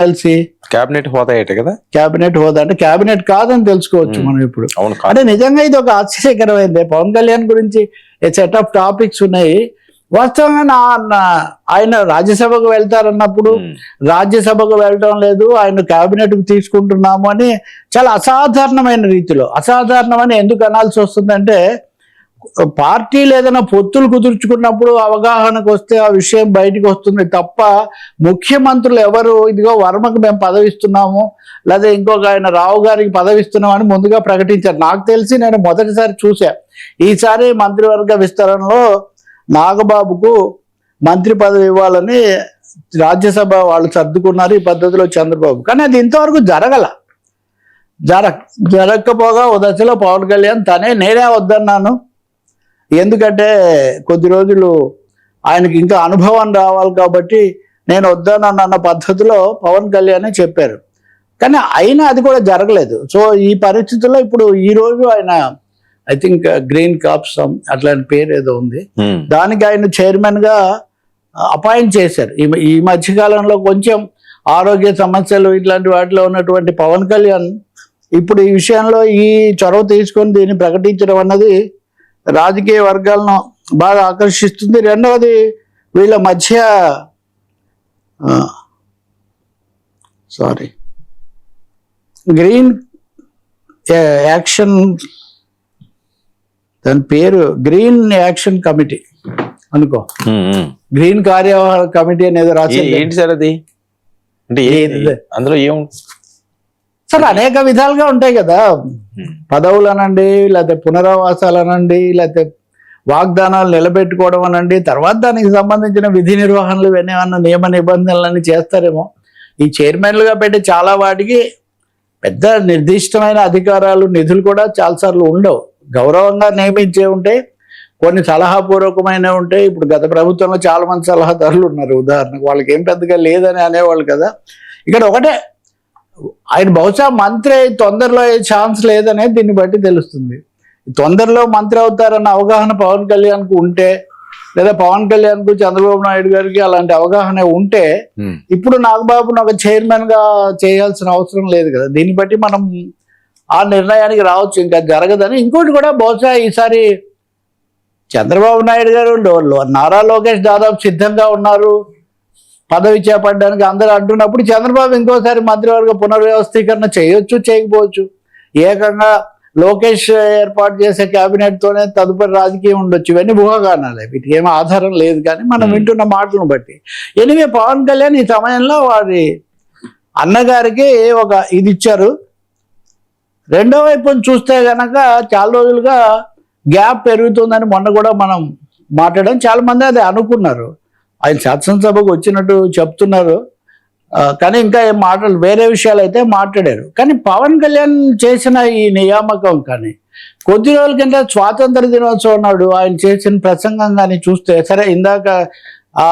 MLC cabinet హోదా ఏంటి కదా, క్యాబినెట్ హోదా అంటే క్యాబినెట్ కాదని తెలుసుకోవచ్చు మనం ఇప్పుడు. అవును అంటే నిజంగా ఇది ఒక ఆశ్చర్యకరమైంది. పవన్ కళ్యాణ్ గురించి సెట్ ఆఫ్ టాపిక్స్ ఉన్నాయి. వాస్తవంగా ఆయన రాజ్యసభకు వెళ్తారన్నప్పుడు రాజ్యసభకు వెళ్ళడం లేదు, ఆయన క్యాబినెట్కు తీసుకుంటున్నాము అని చాలా అసాధారణమైన రీతిలో, అసాధారణమని ఎందుకు అనాల్సి వస్తుందంటే పార్టీలు ఏదైనా పొత్తులు కుదుర్చుకున్నప్పుడు అవగాహనకు వస్తే ఆ విషయం బయటకు వస్తుంది తప్ప ముఖ్యమంత్రులు ఎవరు ఇదిగో వర్మకు మేము పదవిస్తున్నాము లేదా ఇంకొక ఆయన రావు గారికి పదవిస్తున్నాం అని ముందుగా ప్రకటించారు. నాకు తెలిసి నేను మొదటిసారి చూసా. ఈసారి మంత్రివర్గ విస్తరణలో నాగబాబుకు మంత్రి పదవి ఇవ్వాలని రాజ్యసభ వాళ్ళు సర్దుకున్నారు ఈ పద్ధతిలో చంద్రబాబు. కానీ అది ఇంతవరకు జరగకపోగా ఓ దశలో పవన్ కళ్యాణ్ నేనే వద్దన్నాను, ఎందుకంటే కొద్ది రోజులు ఆయనకి ఇంకా అనుభవం రావాలి కాబట్టి నేను వద్దనన్న పద్ధతిలో పవన్ కళ్యాణ్ చెప్పారు. కానీ అయినా అది కూడా జరగలేదు. సో ఈ పరిస్థితుల్లో ఇప్పుడు ఈ రోజు ఆయన ఐ థింక్ గ్రీన్ కాప్స్ అట్లాంటి పేరు ఏదో ఉంది, దానికి ఆయన చైర్మన్ గా అపాయింట్ చేశారు. ఈ మధ్యకాలంలో కొంచెం ఆరోగ్య సమస్యలు ఇట్లాంటి వాటిలో ఉన్నటువంటి పవన్ కళ్యాణ్ ఇప్పుడు ఈ విషయంలో ఈ చొరవ తీసుకొని దీన్ని ప్రకటించడం అన్నది రాజకీయ వర్గాలను బాగా ఆకర్షిస్తుంది. రెండవది వీళ్ళ మధ్య గ్రీన్ యాక్షన్, దాని పేరు గ్రీన్ యాక్షన్ కమిటీ అనుకో, గ్రీన్ కార్యవహన కమిటీ అనేది రాసి ఏంటి సార్ అది, అంటే అందులో ఏముంటుంది సార్? అనేక విధాలుగా ఉంటాయి కదా, పదవులు అనండి, లేకపోతే పునరావాసాలు అనండి, లేకపోతే వాగ్దానాలు నిలబెట్టుకోవడం అనండి, తర్వాత దానికి సంబంధించిన విధి నిర్వహణలు ఇవన్నీ అన్న నియమ నిబంధనలన్నీ చేస్తారేమో. ఈ చైర్మన్లుగా పెట్టి చాలా వాటికి పెద్ద నిర్దిష్టమైన అధికారాలు నిధులు కూడా చాలాసార్లు ఉండవు. గౌరవంగా నియమించే ఉంటే కొన్ని సలహాపూర్వకమైన ఉంటాయి. ఇప్పుడు గత ప్రభుత్వంలో చాలా మంది సలహాదారులు ఉన్నారు, ఉదాహరణకు వాళ్ళకి ఏం పెద్దగా లేదని అనేవాళ్ళు కదా. ఇక్కడ ఒకటే, ఆయన బహుశా మంత్రి తొందరలో అయ్యే ఛాన్స్ లేదనేది దీన్ని బట్టి తెలుస్తుంది. తొందరలో మంత్రి అవుతారన్న అవగాహన పవన్ కళ్యాణ్కు ఉంటే, లేదా పవన్ కళ్యాణ్కు చంద్రబాబు నాయుడు గారికి అలాంటి అవగాహన ఉంటే ఇప్పుడు నాగబాబును ఒక చైర్మన్ గా చేయాల్సిన అవసరం లేదు కదా. దీన్ని బట్టి మనం ఆ నిర్ణయానికి రావచ్చు, ఇంకా జరగదని. ఇంకోటి కూడా బహుశా ఈసారి చంద్రబాబు నాయుడు గారు నారా లోకేష్ దాదాపు సిద్ధంగా ఉన్నారు పదవి చేపట్టడానికి అందరూ అంటున్నప్పుడు చంద్రబాబు ఇంకోసారి మంత్రివర్గ పునర్వ్యవస్థీకరణ చేయొచ్చు, చేయకపోవచ్చు. ఏకంగా లోకేష్ ఏర్పాటు చేసే క్యాబినెట్తోనే తదుపరి రాజకీయం ఉండొచ్చు. ఇవన్నీ ఊహాగానాలే, వీటికి ఏమీ ఆధారం లేదు. కానీ మనం వింటున్న మాటలను బట్టి ఎనివే పవన్ కళ్యాణ్ ఈ సమయంలో వారి అన్నగారికి ఒక ఇది ఇచ్చారు. రెండో వైపును చూస్తే కనుక చాలా రోజులుగా గ్యాప్ పెరుగుతుందని మొన్న కూడా మనం మాట్లాడడం, చాలా మంది అది అనుకున్నారు. ఆయన శాసనసభకు వచ్చినట్టు చెప్తున్నారు, కానీ ఇంకా ఏం మాటలు వేరే విషయాలు అయితే మాట్లాడారు. కానీ పవన్ కళ్యాణ్ చేసిన ఈ నియామకం కానీ కొద్ది రోజుల కింద స్వాతంత్ర దినోత్సవం నాడు ఆయన చేసిన ప్రసంగం కానీ చూస్తే, సరే ఇందాక ఆ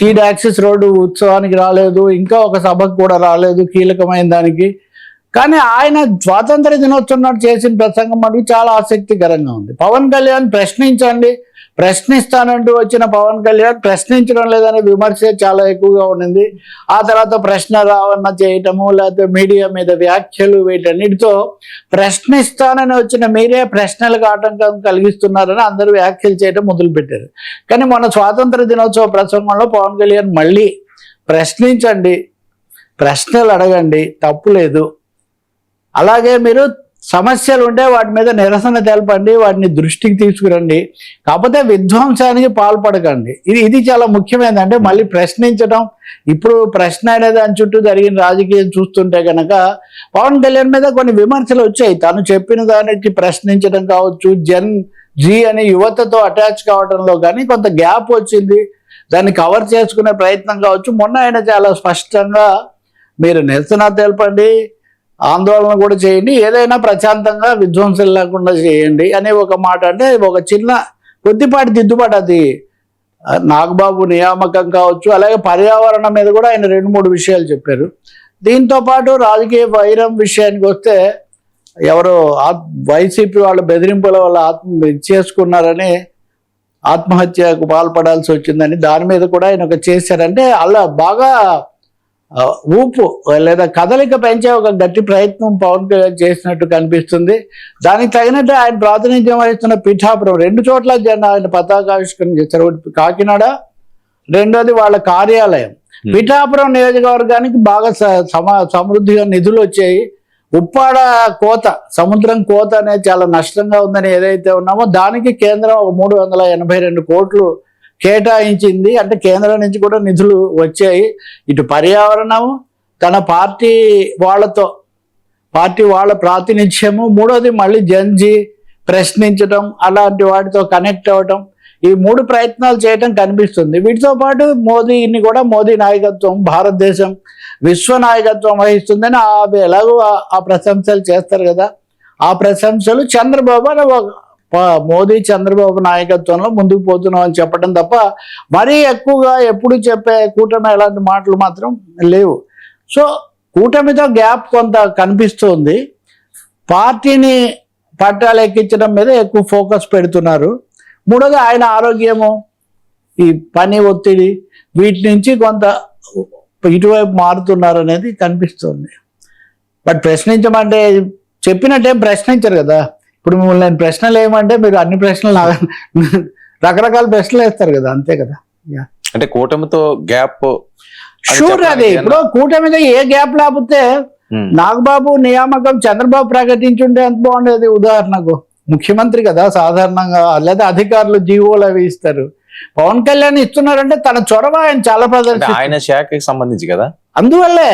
చీడ్ యాక్సిస్ రోడ్డు ఉత్సవానికి రాలేదు, ఇంకా ఒక సభకు కూడా రాలేదు కీలకమైన దానికి, కానీ ఆయన స్వాతంత్ర దినోత్సవం నాడు చేసిన ప్రసంగం మనకు చాలా ఆసక్తికరంగా ఉంది. పవన్ కళ్యాణ్ ప్రశ్నిస్తానంటూ వచ్చిన పవన్ కళ్యాణ్ ప్రశ్నించడం లేదనే విమర్శ చాలా ఎక్కువగా ఉండింది. ఆ తర్వాత ప్రశ్న రావన్న చేయటము, లేకపోతే మీడియా మీద వ్యాఖ్యలు, వీటన్నిటితో ప్రశ్నిస్తానని వచ్చిన మీరే ప్రశ్నలకు ఆటంకం కలిగిస్తున్నారని అందరూ వ్యాఖ్యలు చేయడం మొదలుపెట్టారు. కానీ మొన్న స్వాతంత్ర దినోత్సవ ప్రసంగంలో పవన్ కళ్యాణ్ మళ్ళీ ప్రశ్నించండి, ప్రశ్నలు అడగండి, తప్పు లేదు, అలాగే మీరు సమస్యలు ఉంటే వాటి మీద నిరసన తెలపండి, వాటిని దృష్టికి తీసుకురండి, కాకపోతే విధ్వంసానికి పాల్పడకండి. ఇది చాలా ముఖ్యమైనది. అంటే మళ్ళీ ప్రశ్నించడం, ఇప్పుడు ప్రశ్న అనేది దాని చుట్టూ జరిగిన రాజకీయం చూస్తుంటే కనుక పవన్ కళ్యాణ్ మీద కొన్ని విమర్శలు వచ్చాయి. తను చెప్పిన దానికి ప్రశ్నించడం కావచ్చు, జన్ జీ అని యువతతో అటాచ్ కావడంలో కానీ కొంత గ్యాప్ వచ్చింది, దాన్ని కవర్ చేసుకునే ప్రయత్నం కావచ్చు. మొన్న ఆయన చాలా స్పష్టంగా మీరు నిరసన తెలపండి, ఆందోళన కూడా చేయండి, ఏదైనా ప్రశాంతంగా విధ్వంసం లేకుండా చేయండి అనే ఒక మాట. అంటే ఒక చిన్న కొద్దిపాటి దిద్దుబాటు అది నాగబాబు నియామకం కావచ్చు. అలాగే పర్యావరణం మీద కూడా ఆయన 2-3 విషయాలు చెప్పారు. దీంతో పాటు రాజకీయ వైరం విషయానికి వస్తే ఎవరో వైసీపీ వాళ్ళ బెదిరింపుల వల్ల చేసుకున్నారని, ఆత్మహత్యకు పాల్పడాల్సి వచ్చిందని దాని మీద కూడా ఆయన ఒక చేశారంటే అలా బాగా ఊపు లేదా కదలిక పెంచే ఒక గట్టి ప్రయత్నం పవన్ కళ్యాణ్ చేసినట్టు కనిపిస్తుంది. దానికి తగినట్టు ఆయన ప్రాతినిధ్యం వహిస్తున్న పిఠాపురం 2 చోట్ల జెండా ఆయన పతాకావిష్కరణ చేశారు. ఒకటి కాకినాడ, రెండోది వాళ్ళ కార్యాలయం. పిఠాపురం నియోజకవర్గానికి బాగా సమృద్ధిగా నిధులు వచ్చాయి. ఉప్పాడ కోత, సముద్రం కోత అనేది చాలా నష్టంగా ఉందని ఏదైతే ఉన్నామో దానికి కేంద్రం 382 కోట్లు కేటాయించింది. అంటే కేంద్రం నుంచి కూడా నిధులు వచ్చాయి. ఇటు పర్యావరణం, తన పార్టీ వాళ్ళ ప్రాతినిధ్యము, మూడోది మళ్ళీ జంజి ప్రశ్నించడం, అలాంటి వాటితో కనెక్ట్ అవ్వటం, ఈ 3 ప్రయత్నాలు చేయటం కనిపిస్తుంది. వీటితో పాటు మోదీ నాయకత్వం, భారతదేశం విశ్వ నాయకత్వం వహిస్తుందని ఎలాగో ఆ ప్రశంసలు చేస్తారు కదా. ఆ ప్రశంసలు మోదీ చంద్రబాబు నాయకత్వంలో ముందుకు పోతున్నాం అని చెప్పడం తప్ప మరీ ఎక్కువగా ఎప్పుడు చెప్పే కూటమి ఎలాంటి మాటలు మాత్రం లేవు. సో కూటమితో గ్యాప్ కొంత కనిపిస్తుంది. పార్టీని పట్టాలెక్కించడం మీద ఎక్కువ ఫోకస్ పెడుతున్నారు. మూడోది ఆయన ఆరోగ్యము, ఈ పని ఒత్తిడి, వీటి నుంచి కొంత ఇటువైపు మారుతున్నారు అనేది కనిపిస్తుంది. బట్ ప్రశ్నించమంటే చెప్పినట్టేం ప్రశ్నించరు కదా. ఇప్పుడు మిమ్మల్ని నేను ప్రశ్నలు ఏమంటే మీరు అన్ని ప్రశ్నలు రకరకాల ప్రశ్నలు వేస్తారు కదా, అంతే కదా. అంటే కూటమితో గ్యాప్ షూర్. అది ఇప్పుడు కూటమితో ఏ గ్యాప్ లేకపోతే నాగబాబు నియామకం చంద్రబాబు ప్రకటించుంటే ఎంత బాగుండేది. ఉదాహరణకు ముఖ్యమంత్రి కదా సాధారణంగా, లేదా అధికారులు జీవోలు అవి ఇస్తారు. పవన్ కళ్యాణ్ ఇస్తున్నారంటే తన చొరవ ఆయన చాలా ప్రదర్శన, ఆయన శాఖకి సంబంధించి కదా. అందువల్లే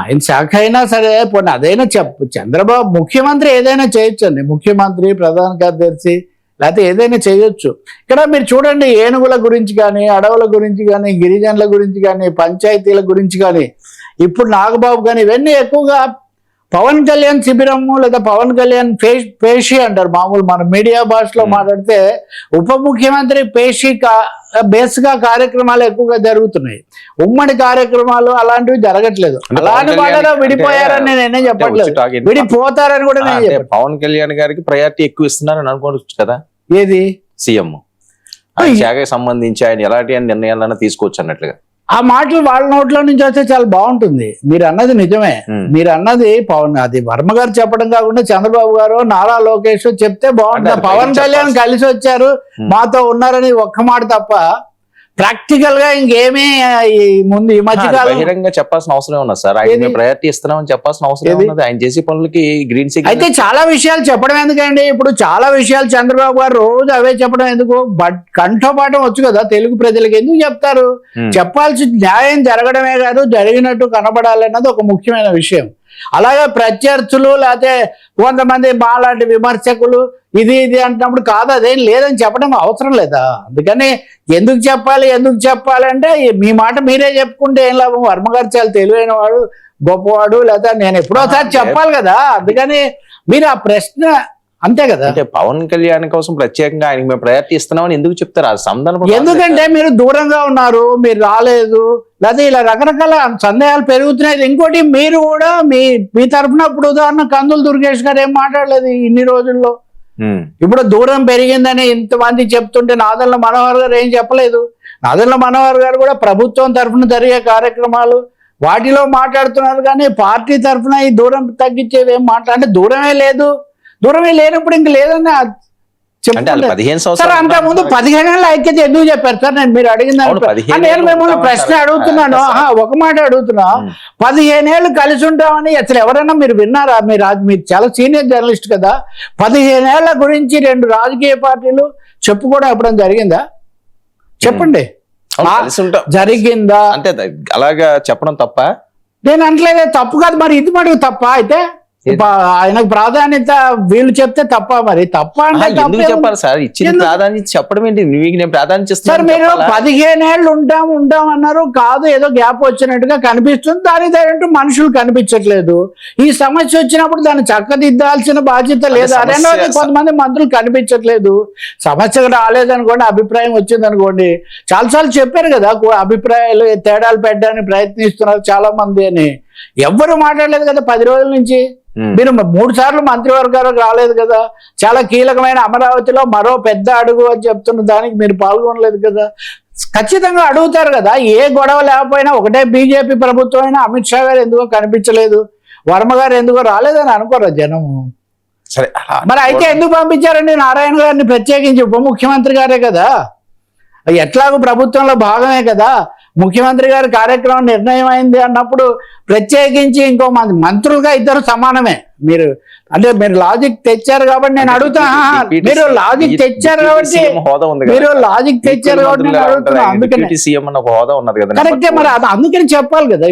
ఆయన శాఖ అయినా సరే పోనీ అదైనా చంద్రబాబు ముఖ్యమంత్రి ఏదైనా చేయొచ్చండి. ముఖ్యమంత్రి, ప్రధాన కార్యదర్శి లేకపోతే ఏదైనా చేయొచ్చు. ఇక్కడ మీరు చూడండి, ఏనుగుల గురించి కానీ, అడవుల గురించి కానీ, గిరిజనుల గురించి కానీ, పంచాయతీల గురించి కానీ, ఇప్పుడు నాగబాబు కానీ, ఇవన్నీ ఎక్కువగా పవన్ కళ్యాణ్ శిబిరము లేదా పవన్ కళ్యాణ్ పేషి అంటారు. మామూలు మన మీడియా భాషలో మాట్లాడితే ఉప ముఖ్యమంత్రి పేషి బేస్గా కార్యక్రమాలు ఎక్కువగా జరుగుతున్నాయి. ఉమ్మడి కార్యక్రమాలు అలాంటివి జరగట్లేదు. అలాంటి వాళ్ళలో విడిపోయారని నేనే చెప్పట్లేదు, విడిపోతారని కూడా నేను చెప్పాను. పవన్ కళ్యాణ్ గారికి ప్రయారిటీ ఎక్కువ ఇస్తున్నారని అనుకోవచ్చు కదా. ఏది సీఎం శాఖకి సంబంధించి ఆయన ఎలాంటి నిర్ణయాలన్నా తీసుకోవచ్చు అన్నట్లుగా. ఆ మాటలు వాళ్ళ నోట్లో నుంచి వస్తే చాలా బాగుంటుంది. మీరు అన్నది నిజమే. మీరు అన్నది అది వర్మ గారు చెప్పడం కాకుండా చంద్రబాబు గారు, నారా లోకేష్ చెప్తే బాగుంటుంది. పవన్ కళ్యాణ్ కలిసి వచ్చారు, మాతో ఉన్నారని ఒక్క మాట తప్ప ప్రాక్టికల్ గా ఇంకేమీ ముందు ఈ మధ్య బహిరంగంగా చెప్పాల్సిన అవసరం ఉన్నా సార్. ఆయన ప్రయారిటీ ఇస్తున్నామని చెప్పాల్సిన అవసరం ఉన్నది. ఆయన చేసే పనులకి గ్రీన్ సిగ్నల్. అయితే చాలా విషయాలు చెప్పడం ఎందుకండి. ఇప్పుడు చాలా విషయాలు చంద్రబాబు గారు రోజు అవే చెప్పడం ఎందుకు? బట్ కంఠపాఠం వచ్చు కదా తెలుగు ప్రజలకు, ఎందుకు చెప్తారు? చెప్పాల్సి న్యాయం జరగడమే కాదు, జరిగినట్టు కనబడాలన్నది ఒక ముఖ్యమైన విషయం. అలాగే ప్రత్యర్థులు లేకపోతే కొంతమంది మాలాంటి విమర్శకులు ఇది అంటున్నప్పుడు కాదు, అదేం లేదని చెప్పడం అవసరం లేదా? అందుకని ఎందుకు చెప్పాలి అంటే మీ మాట మీరే చెప్పుకుంటే ఏం లాభం? వర్మ గారు చాలా తెలివైన వాడు, గొప్పవాడు, లేదా నేను ఎప్పుడోసారి చెప్పాలి కదా. అందుకని మీరు ఆ ప్రశ్న అంతే కదా. అంటే పవన్ కళ్యాణ్ కోసం ప్రత్యేకంగా ఆయనకి మేము ప్రయారిటీ ఇస్తున్నామని ఎందుకు చెప్తారు? ఆ సందర్భం ఎందుకంటే మీరు దూరంగా ఉన్నారు, మీరు రాలేదు, లేదా ఇలా రకరకాల సందేహాలు పెరుగుతున్నాయి. ఇంకోటి మీరు కూడా మీ తరఫున ఇప్పుడు ఉదాహరణ కందుల దుర్గేష్ గారు ఏం మాట్లాడలేదు ఇన్ని రోజుల్లో. ఇప్పుడు దూరం పెరిగిందని ఇంతమంది చెప్తుంటే నాదెండ్ల మనోహర్ గారు ఏం చెప్పలేదు. నాదెండ్ల మనోహర్ గారు కూడా ప్రభుత్వం తరఫున జరిగే కార్యక్రమాలు వాటిలో మాట్లాడుతున్నారు, కానీ పార్టీ తరఫున ఈ దూరం తగ్గించేవి ఏం అంటే దూరమే లేనప్పుడు ఇంక లేదని సార్. అంత ముందు 15 ఏళ్ళ ఐక్యత ఎందుకు చెప్పారు సార్? మీరు అడిగిన నేను మిమ్మల్ని ప్రశ్న అడుగుతున్నాను, ఒక మాట అడుగుతున్నా. 15 ఏళ్ళు కలిసి ఉంటామని అసలు ఎవరైనా మీరు విన్నారా? మీరు చాలా సీనియర్ జర్నలిస్ట్ కదా. 15 ఏళ్ల గురించి 2 రాజకీయ పార్టీలు చెప్పుకోవడం ఎప్పుడైనా జరిగిందా? చెప్పండి, జరిగిందా? అంటే అలాగా చెప్పడం తప్ప నేను అంటలేదే, తప్పు కాదు. మరి ఇది మటుకు తప్ప అయితే ఆయనకు ప్రాధాన్యత వీళ్ళు చెప్తే తప్ప? మరి తప్ప అంటే చెప్పాలి సార్. ఇచ్చిన ప్రాధాన్యత చెప్పడం ఏంటి? మీకు నేను ప్రాధాన్యత ఇస్తాను సార్. మీరు 15 ఏళ్ళు ఉంటాం అన్నారు, కాదు ఏదో గ్యాప్ వచ్చినట్టుగా కనిపిస్తుంది. దానికి తగ్గట్టు మనుషులు కనిపించట్లేదు. ఈ సమస్య వచ్చినప్పుడు దాన్ని చక్కదిద్దాల్సిన బాధ్యత లేదా? రెండవది కొంతమంది మంత్రులు కనిపించట్లేదు. సమస్య రాలేదనుకోండి, అభిప్రాయం వచ్చింది అనుకోండి, చాలాసార్లు చెప్పారు కదా అభిప్రాయాలు తేడాలు పెట్టడానికి ప్రయత్నిస్తున్నారు చాలా మంది అని. ఎవ్వరు మాట్లాడలేదు కదా 10 రోజుల నుంచి. మీరు 3 సార్లు మంత్రివర్గాలకు రాలేదు కదా. చాలా కీలకమైన అమరావతిలో మరో పెద్ద అడుగు అని చెప్తున్న దానికి మీరు పాల్గొనలేదు కదా. ఖచ్చితంగా అడుగుతారు కదా. ఏ గొడవ లేకపోయినా ఒకటే బీజేపీ ప్రభుత్వం అయినా అమిత్ షా గారు ఎందుకో కనిపించలేదు, వర్మ గారు ఎందుకో రాలేదని అనుకోరా జనము. సరే మరి అయితే ఎందుకు పంపించారండి నారాయణ గారిని ప్రత్యేకించి? ఉప ముఖ్యమంత్రి గారే కదా, ఎట్లాగో ప్రభుత్వంలో భాగమే కదా. ముఖ్యమంత్రి గారి కార్యక్రమం నిర్ణయం అయింది అన్నప్పుడు ప్రత్యేకించి ఇంకో మంత్రులుగా ఇద్దరు సమానమే. మీరు అంటే మీరు లాజిక్ తెచ్చారు కాబట్టి నేను అడుగుతా. మీరు లాజిక్ తెచ్చారు కాబట్టి నేను అడుగుతున్నా. అందుకనే సీఎం అన్న ఒక హోదా ఉన్నది కదా. కరెక్టే, మరి అందుకని చెప్పాలి కదా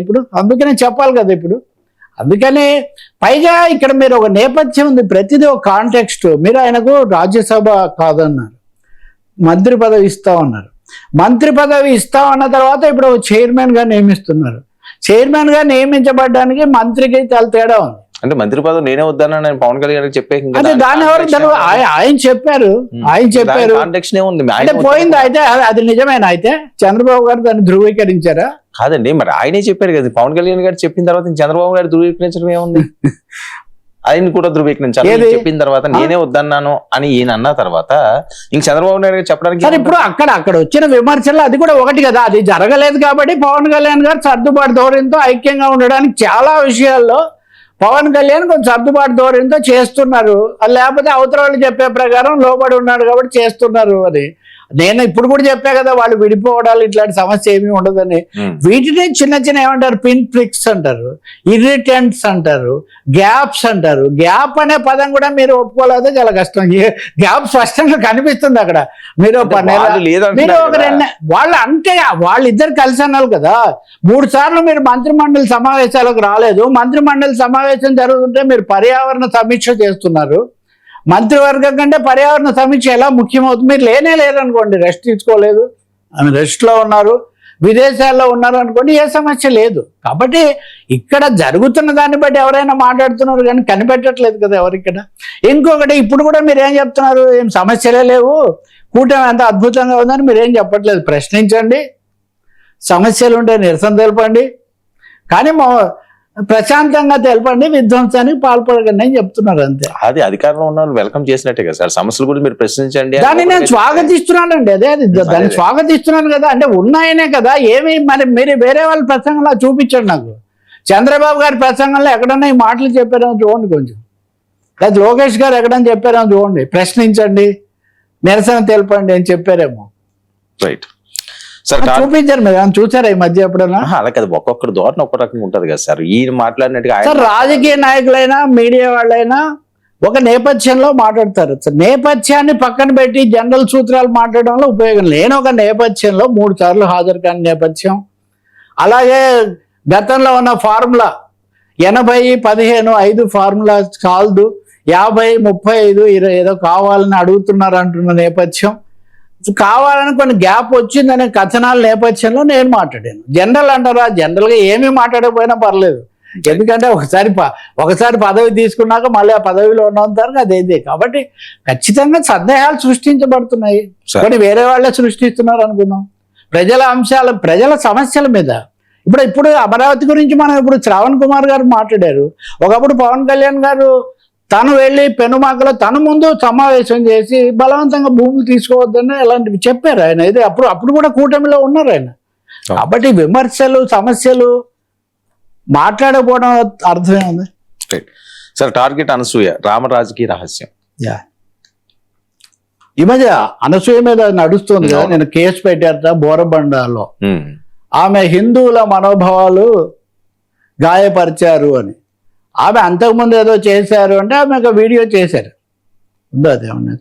ఇప్పుడు. అందుకని పైగా ఇక్కడ మీరు ఒక నేపథ్యం ఉంది, ప్రతిదీ ఒక కాంటెక్స్ట్. మీరు ఆయనకు రాజ్యసభ కాదన్నారు, మంత్రి పదవి ఇస్తామన్నారు. మంత్రి పదవి ఇస్తామన్న తర్వాత ఇప్పుడు చైర్మన్ గా నియమిస్తున్నారు. చైర్మన్ గా నియమించబడ్డానికి మంత్రికి చాలా తేడా ఉంది. అంటే మంత్రి పదవి నేనే వద్దాను నేను పవన్ కళ్యాణ్ చెప్పే అంటే దాని ఎవరు ఆయన చెప్పారు అంటే పోయింది. అయితే అది నిజమేనా? అయితే చంద్రబాబు గారు దాన్ని ధృవీకరించారా? కాదండి, మరి ఆయనే చెప్పారు కదా. పవన్ కళ్యాణ్ గారు చెప్పిన తర్వాత చంద్రబాబు గారు ధృవీకరించడం ఏముంది? ఆయన కూడా ధృవీకరించాలి. చెప్పిన తర్వాత నేనే వద్దన్నాను అని ఈయన అన్న తర్వాత ఇంక చంద్రబాబు నాయుడు గారు చెప్పడానికి ఇప్పుడు అక్కడ వచ్చిన విమర్శలు అది కూడా ఒకటి కదా. అది జరగలేదు కాబట్టి పవన్ కళ్యాణ్ గారు సర్దుబాటు ధోరణితో ఐక్యంగా ఉండడానికి చాలా విషయాల్లో పవన్ కళ్యాణ్ కొంచెం సర్దుబాటు ధోరణితో చేస్తున్నారు. లేకపోతే అవతల వాళ్ళు చెప్పే ప్రకారం లోబడి ఉన్నాడు కాబట్టి చేస్తున్నారు అని. నేను ఇప్పుడు కూడా చెప్పా కదా, వాళ్ళు విడిపోవడాలు ఇట్లాంటి సమస్య ఏమీ ఉండదని. వీటిని చిన్న చిన్న ఏమంటారు, పిన్ ప్రిక్స్ అంటారు, ఇరిటెంట్స్ అంటారు, గ్యాప్స్ అంటారు. గ్యాప్ అనే పదం కూడా మీరు ఒప్పుకోలేదు, చాలా కష్టం. గ్యాప్ స్పష్టంగా కనిపిస్తుంది అక్కడ. మీరు ఒక వాళ్ళు అంటే వాళ్ళిద్దరు కలిసి అన్నారు కదా. 3 సార్లు మీరు మంత్రిమండలి సమావేశాలకు రాలేదు. మంత్రిమండలి సమావేశం జరుగుతుంటే మీరు పర్యావరణ సమీక్ష చేస్తున్నారు. మంత్రివర్గం కంటే పర్యావరణ సమీక్ష ఎలా ముఖ్యమవుతుంది? మీరు లేరనుకోండి, రెస్ట్ తీసుకోలేదు, ఆమె రెస్ట్లో ఉన్నారు, విదేశాల్లో ఉన్నారు అనుకోండి, ఏ సమస్య లేదు. కాబట్టి ఇక్కడ జరుగుతున్న దాన్ని బట్టి ఎవరైనా మాట్లాడుతున్నారు కానీ కనిపెట్టట్లేదు కదా ఎవరిక్కడ. ఇంకొకటి, ఇప్పుడు కూడా మీరు ఏం చెప్తున్నారు, ఏం సమస్యలే లేవు, కూటమి ఎంత అద్భుతంగా ఉందని మీరు ఏం చెప్పట్లేదు. ప్రశ్నించండి, సమస్యలు ఉంటే నిరసన తెలపండి, కానీ ప్రశాంతంగా తెలపండి, విధ్వంసానికి పాల్పడకండి అని చెప్తున్నారు అంతే. అది అధికారంలో ఉన్న వాళ్ళు వెల్కమ్ చేసినట్టే కదా సార్. సమస్యల గురించి మీరు ప్రశ్నించండి, దాన్ని నేను స్వాగతిస్తున్నానండి. దాన్ని స్వాగతిస్తున్నాను కదా. అంటే ఉన్నాయనే కదా. ఏమి మరి మీరు వేరే వాళ్ళ ప్రసంగంలో చూపించండి నాకు. చంద్రబాబు గారి ప్రసంగంలో ఎక్కడన్నా ఈ మాటలు చెప్పారేమో చూడండి కొంచెం, లేదా లోకేష్ గారు ఎక్కడన్నా చెప్పారేమో చూడండి. ప్రశ్నించండి, నిరసన తెలపండి అని చెప్పారేమో. రైట్, చూపించారు మీరు చూసారా ఈ మధ్య ఎప్పుడన్నా? అలా కదా, ఒక్కొక్కరు ధోరణి ఒక్క రకంగా ఉంటది కదా సార్. ఈయన మాట్లాడినట్టుగా సార్ రాజకీయ నాయకులైనా మీడియా వాళ్ళైనా ఒక నేపథ్యంలో మాట్లాడతారు. నేపథ్యాన్ని పక్కన పెట్టి జనరల్ సూత్రాలు మాట్లాడడంలో ఉపయోగం. నేను ఒక నేపథ్యంలో 3 సార్లు హాజరు కాని నేపథ్యం, అలాగే గతంలో ఉన్న ఫార్ములా 80, 15, 5 ఫార్ములా చాలదు, 50, 35, 20 ఏదో కావాలని అడుగుతున్నారు అంటున్న నేపథ్యం, కావాలని కొన్ని గ్యాప్ వచ్చిందనే కథనాల నేపథ్యంలో నేను మాట్లాడాను. జనరల్ అంటారా, జనరల్గా ఏమీ మాట్లాడకపోయినా పర్లేదు, ఎందుకంటే ఒకసారి పదవి తీసుకున్నాక మళ్ళీ ఆ పదవిలో ఉన్నంతవరకు అదేంటి. కాబట్టి ఖచ్చితంగా సందేహాలు సృష్టించబడుతున్నాయి, కొన్ని వేరే వాళ్ళే సృష్టిస్తున్నారు అనుకున్నాం. ప్రజల సమస్యల మీద ఇప్పుడు అమరావతి గురించి మనం ఇప్పుడు శ్రావణ్ కుమార్ గారు మాట్లాడారు. ఒకప్పుడు పవన్ కళ్యాణ్ గారు తను వెళ్ళి పెనుమాకలో తను ముందు సమావేశం చేసి బలవంతంగా భూములు తీసుకోవద్దని అలాంటివి చెప్పారు ఆయన. ఇది అప్పుడు కూడా కూటమిలో ఉన్నారు ఆయన. కాబట్టి విమర్శలు, సమస్యలు మాట్లాడకపోవడం అర్థమే ఉంది సార్. టార్గెట్ అనసూయ, రామరాజుకి రహస్యం. ఈ మధ్య అనసూయ మీద నడుస్తుంది కదా, నేను కేసు పెట్టారట బోరబండాలో. ఆమె హిందువుల మనోభావాలు గాయపరిచారు అని. ఆమె అంతకుముందు ఏదో చేశారు అంటే ఆమె ఒక వీడియో చేశారు, ఉందో అదేమన్నా